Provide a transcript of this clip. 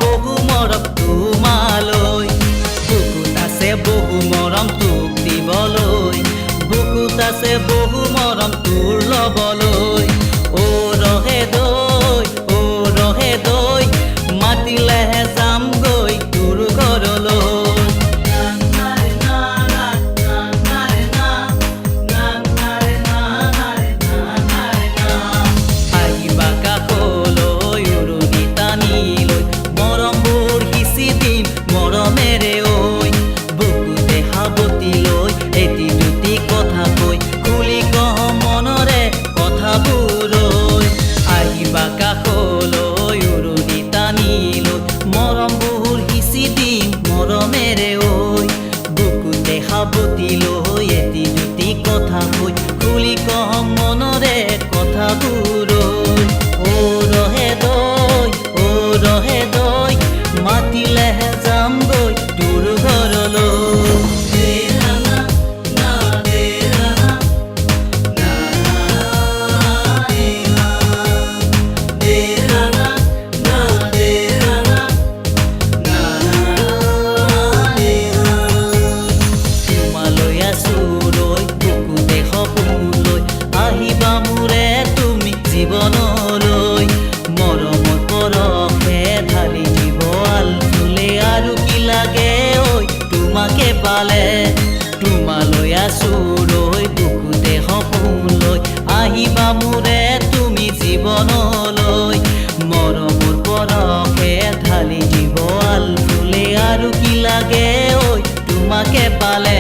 বহু মৰম তোমালৈ বুকুত আছে বহু মৰম তোক দিবলৈ বুকুত আছে বহু মৰম তোৰ ল'বলৈ অ ৰহে দৈ মাতিলেহে যামগৈ তোৰ ঘৰলৈ আহিবা কাষলৈ উৰুনি টানিলৈ মৰমবোৰ সিঁচি দিম মৰমেৰে ঐ বুকুতে সাৱটি লৈ এটি দুটি কথা কৈ খুলি কওঁ মনৰে কথাবোৰ আহিবা কাষলৈ উৰুনি টানিলৈ মৰমবোৰ সিঁচি দিম মৰমেৰে ঐ বুকুতে সাৱটি লৈ এটি দুটি কথা কৈ খুলি কওঁ মনৰে কথাবোৰ অ ৰহে দৈ মাতিলেহে যামগৈ তোৰ তোমালৈ আছো ৰৈ বুকুতে সপোন লৈ আহিবা মোৰে তুমি জীৱনলৈ মৰমৰ পৰশে ঢালি দিব আলফুলে আৰু কি লাগে ঐ তোমাকে পালে তোমালৈ আছো ৰৈ বুকুতে সপোন লৈ আহিবা মোৰে তুমি জীৱনলৈ মৰমৰ পৰশে ঢালি দিব আলফুলে আৰু কি লাগে ঐ তোমাকে পালে